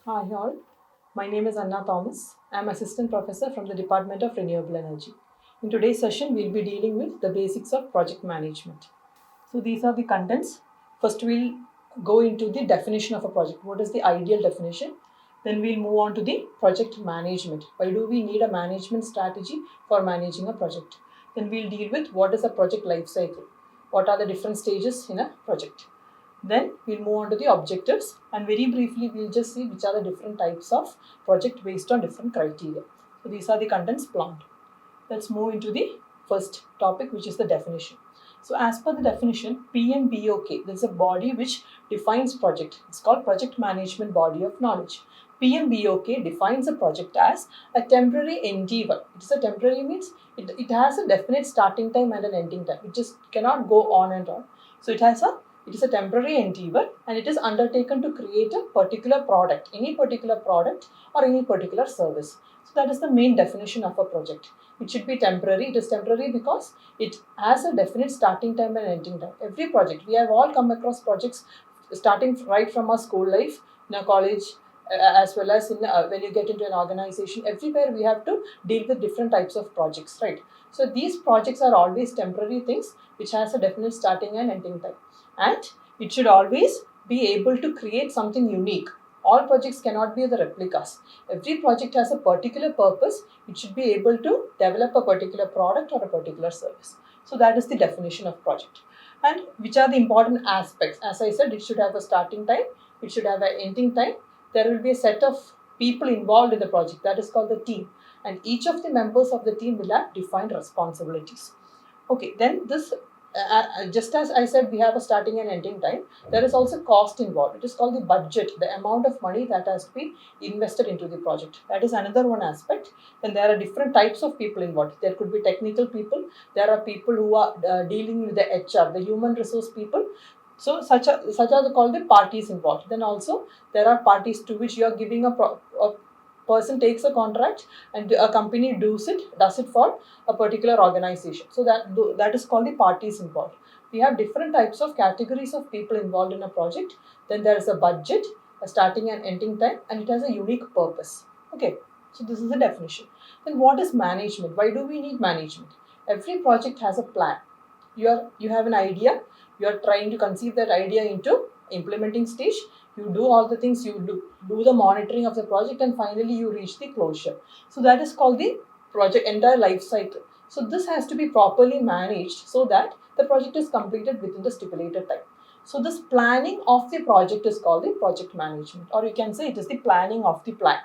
Hi all, my name is Anna Thomas. I am Assistant Professor from the Department of Renewable Energy. In today's session, we'll be dealing with the basics of project management. So these are the contents. First, we'll go into the definition of a project. What is the ideal definition? Then we'll move on to the project management. Why do we need a management strategy for managing a project? Then we'll deal with what is a project life cycle. What are the different stages in a project? Then we'll move on to the objectives, and very briefly we'll just see which are the different types of project based on different criteria. So these are the contents planned. Let's move into the first topic, which is the definition. So as per the definition, PMBOK, there is a body which defines project. It's called Project Management Body of Knowledge. PMBOK defines a project as a temporary endeavor. It is a temporary means it has a definite starting time and an ending time. It just cannot go on and on. So it is a temporary endeavor and it is undertaken to create a particular product, any particular product or any particular service. So that is the main definition of a project. It should be temporary. It is temporary because it has a definite starting time and ending time. Every project, we have all come across projects starting right from our school life, in our college, as well as in when you get into an organization. Everywhere we have to deal with different types of projects, right? So these projects are always temporary things which has a definite starting and ending time. And it should always be able to create something unique. All projects cannot be the replicas. Every project has a particular purpose. It should be able to develop a particular product or a particular service. So that is the definition of project. And which are the important aspects? As I said, it should have a starting time. It should have an ending time. There will be a set of people involved in the project. That is called the team. And each of the members of the team will have defined responsibilities. Okay, then this just as I said, we have a starting and ending time. There is also cost involved. It is called the budget, the amount of money that has to be invested into the project. That is another one aspect. Then there are different types of people involved. There could be technical people. There are people who are dealing with the HR, the human resource people. So such are called the parties involved. Then also there are parties to which you are giving a person takes a contract and a company does it for a particular organization. So that is called the parties involved. We have different types of categories of people involved in a project. Then there is a budget, a starting and ending time, and it has a unique purpose. Okay, so this is the definition. Then what is management? Why do we need management? Every project has a plan. You have an idea. You are trying to conceive that idea into implementing stage. You do all the things, you do the monitoring of the project, and finally you reach the closure. So that is called the project entire life cycle. So this has to be properly managed so that the project is completed within the stipulated time. So this planning of the project is called the project management, or you can say it is the planning of the plan.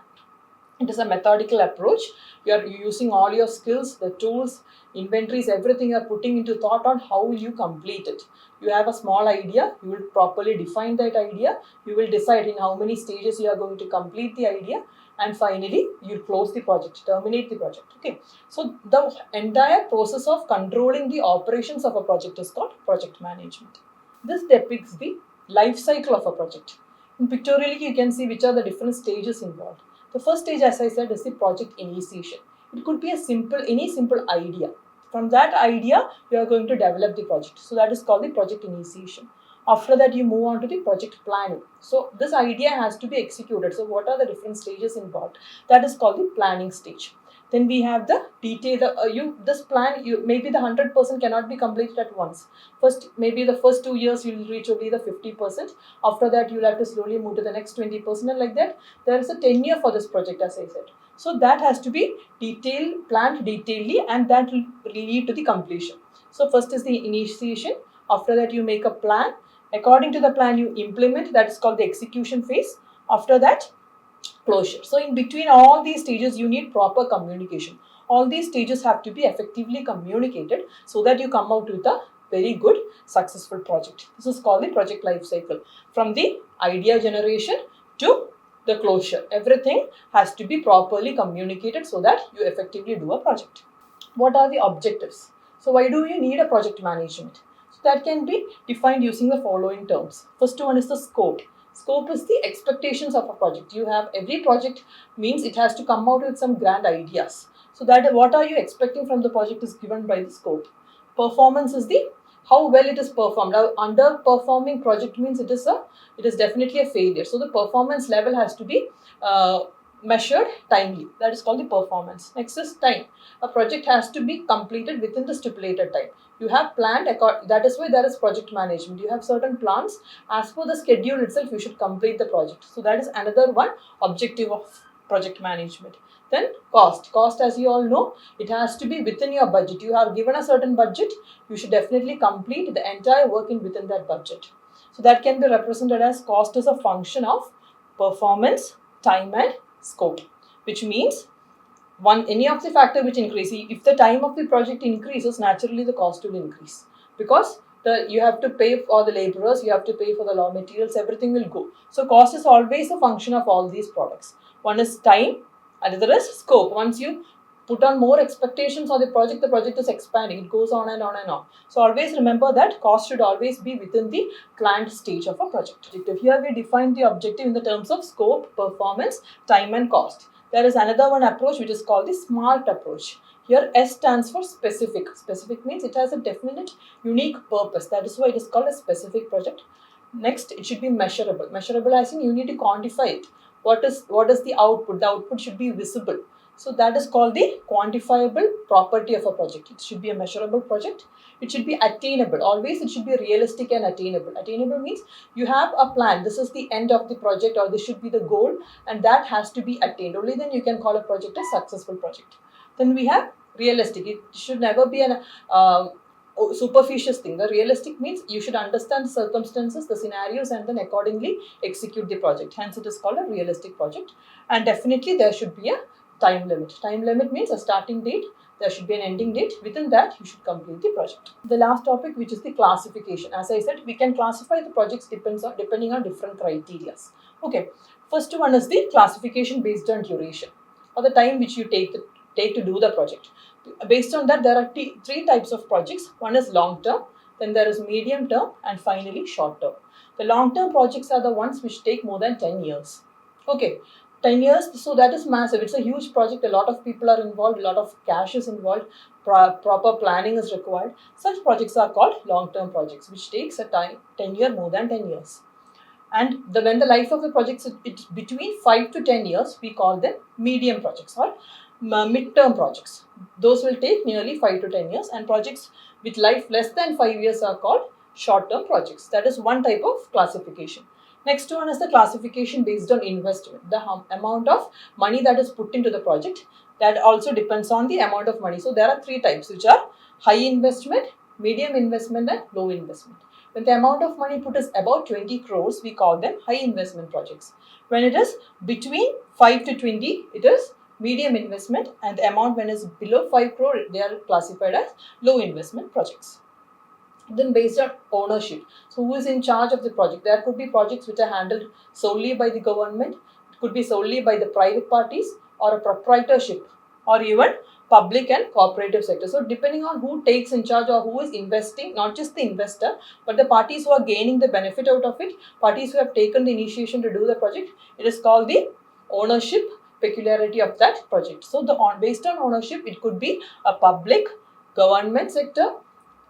It is a methodical approach. You are using all your skills, the tools, inventories, everything you are putting into thought on how will you complete it. You have a small idea, you will properly define that idea, you will decide in how many stages you are going to complete the idea, and finally you close the project, terminate the project. Okay. So the entire process of controlling the operations of a project is called project management. This depicts the life cycle of a project. In pictorially, you can see which are the different stages involved. The first stage, as I said, is the project initiation. It could be any simple idea. From that idea, you are going to develop the project. So that is called the project initiation. After that, you move on to the project planning. So this idea has to be executed. So what are the different stages involved? That is called the planning stage. Then we have the detail. This plan, maybe the 100% cannot be completed at once. Maybe the first 2 years you will reach only the 50%. After that, you will have to slowly move to the next 20%, and like that. There is a tenure for this project, as I said. So that has to be planned detailedly, and that will lead to the completion. So first is the initiation. After that, you make a plan. According to the plan, you implement. That is called the execution phase. After that, closure. So in between all these stages, you need proper communication. All these stages have to be effectively communicated so that you come out with a very good, successful project. This is called the project life cycle. From the idea generation to the closure, everything has to be properly communicated so that you effectively do a project. What are the objectives? So why do you need a project management? So that can be defined using the following terms. First one is the scope. Scope is the expectations of a project. You have every project means it has to come out with some grand ideas. So that what are you expecting from the project is given by the scope. Performance is the how well it is performed. Now, underperforming project means it is definitely a failure. So the performance level has to be measured timely. That is called the performance. Next is time. A project has to be completed within the stipulated time. You have planned, that is why there is project management. You have certain plans. As per the schedule itself, you should complete the project. So that is another one objective of project management. Then cost. Cost, as you all know, it has to be within your budget. You are given a certain budget, you should definitely complete the entire work within that budget. So that can be represented as cost is a function of performance, time and scope, which means any of the factor which increases, if the time of the project increases, naturally the cost will increase, because you have to pay for the laborers, you have to pay for the raw materials, everything will go. So cost is always a function of all these products. One is time, another is scope. Once you put on more expectations on the project is expanding, it goes on and on and on. So always remember that cost should always be within the planned stage of a project. Here we define the objective in the terms of scope, performance, time and cost. There is another one approach which is called the SMART approach. Here S stands for specific. Specific means it has a definite, unique purpose. That is why it is called a specific project. Next, it should be measurable. Measurable as in you need to quantify it. What is the output? The output should be visible. So that is called the quantifiable property of a project. It should be a measurable project. It should be attainable. Always it should be realistic and attainable. Attainable means you have a plan. This is the end of the project, or this should be the goal, and that has to be attained. Only then you can call a project a successful project. Then we have realistic. It should never be an superficial thing. The realistic means you should understand the circumstances, the scenarios, and then accordingly execute the project. Hence it is called a realistic project. And definitely there should be a time limit. Time limit means a starting date, there should be an ending date. Within that, you should complete the project. The last topic, which is the classification. As I said, we can classify the projects depending on different criteria. Okay, first one is the classification based on duration, or the time which you take to do the project. Based on that, there are three types of projects. One is long term, then there is medium term, and finally short term. The long term projects are the ones which take more than 10 years. Okay, 10 years, so that is massive. It's a huge project. A lot of people are involved, a lot of cash is involved, proper planning is required. Such projects are called long-term projects, which takes a time, more than 10 years. And when the life of the project is between 5 to 10 years, we call them medium projects or mid-term projects. Those will take nearly 5 to 10 years, and projects with life less than 5 years are called short-term projects. That is one type of classification. Next one is the classification based on investment. The amount of money that is put into the project, that also depends on the amount of money. So there are three types, which are high investment, medium investment and low investment. When the amount of money put is about 20 crores, we call them high investment projects. When it is between 5 to 20, it is medium investment, and the amount when is below 5 crore, they are classified as low investment projects. Then based on ownership, so who is in charge of the project? There could be projects which are handled solely by the government, it could be solely by the private parties, or a proprietorship, or even public and cooperative sector. So depending on who takes in charge or who is investing, not just the investor, but the parties who are gaining the benefit out of it, parties who have taken the initiation to do the project, it is called the ownership peculiarity of that project. So based on ownership, it could be a public, government sector,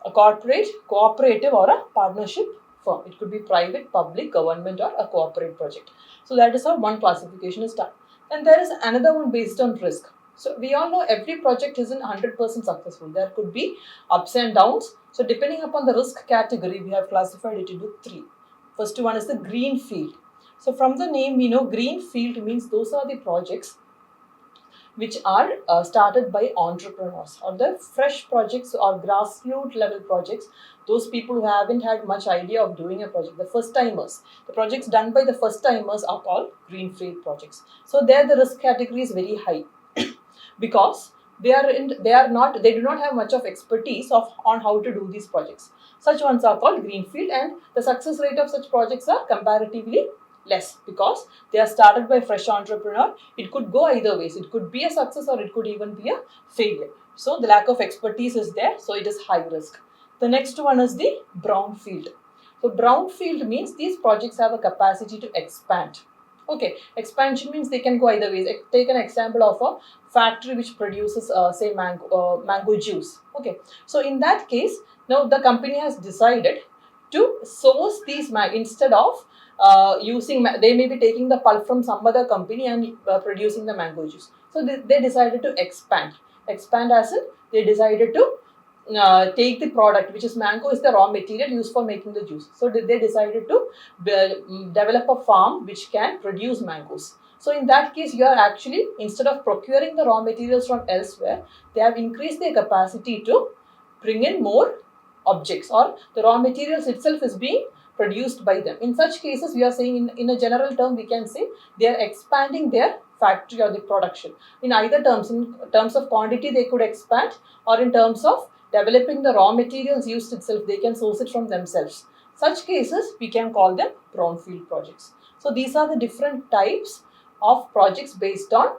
a corporate, cooperative, or a partnership firm. It could be private, public, government, or a corporate project. So that is how one classification is done. And there is another one based on risk. So we all know every project isn't 100% successful. There could be ups and downs. So depending upon the risk category, we have classified it into three. First one is the green field. So from the name, we know green field means those are the projects which are started by entrepreneurs, or the fresh projects or grassroots level projects, those people who haven't had much idea of doing a project, the first timers. The projects done by the first timers are called greenfield projects. So there the risk category is very high because they do not have much of expertise on how to do these projects. Such ones are called greenfield, and the success rate of such projects are comparatively less because they are started by fresh entrepreneur. It could go either ways. It could be a success or it could even be a failure. So the lack of expertise is there, so it is high risk. The next one is the brownfield. So brownfield means these projects have a capacity to expand. Okay, expansion means they can go either ways. Take an example of a factory which produces say mango juice. Okay, so in that case, Now the company has decided to source these instead of they may be taking the pulp from some other company and producing the mango juice. So they decided to expand as in they decided to take the product, which is mango is the raw material used for making the juice. So they decided to develop a farm which can produce mangoes. So in that case, you are actually, instead of procuring the raw materials from elsewhere, they have increased their capacity to bring in more objects, or the raw materials itself is being produced by them. In such cases, we are saying in a general term, we can say they are expanding their factory or the production. In either terms, in terms of quantity, they could expand, or in terms of developing the raw materials used itself, they can source it from themselves. Such cases, we can call them brownfield projects. So these are the different types of projects based on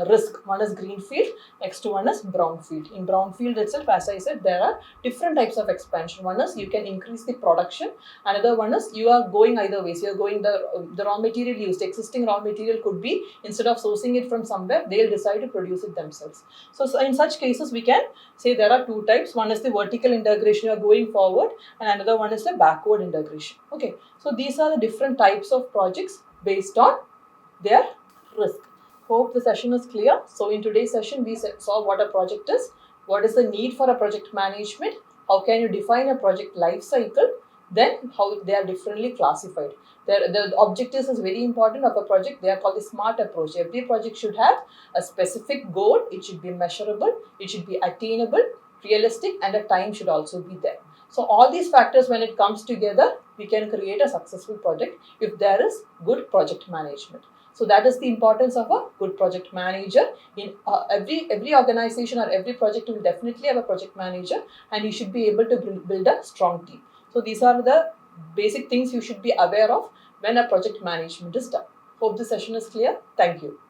risk. One is greenfield, next one is brownfield. In brownfield itself, as I said, there are different types of expansion. One is you can increase the production, another one is you are going either ways. You are going the raw material used, existing raw material could be, instead of sourcing it from somewhere, they'll decide to produce it themselves. So in such cases, we can say there are two types. One is the vertical integration, you are going forward, and another one is the backward integration. Okay, so these are the different types of projects based on their risk. Hope the session is clear. So in today's session, we saw what a project is, what is the need for a project management, how can you define a project life cycle, then how they are differently classified. The objectives is very important of a project. They are called the SMART approach. Every project should have a specific goal. It should be measurable, it should be attainable, realistic, and a time should also be there. So all these factors, when it comes together, we can create a successful project if there is good project management. So that is the importance of a good project manager. In every organization or every project will definitely have a project manager, and you should be able to build a strong team. So these are the basic things you should be aware of when a project management is done. Hope the session is clear. Thank you.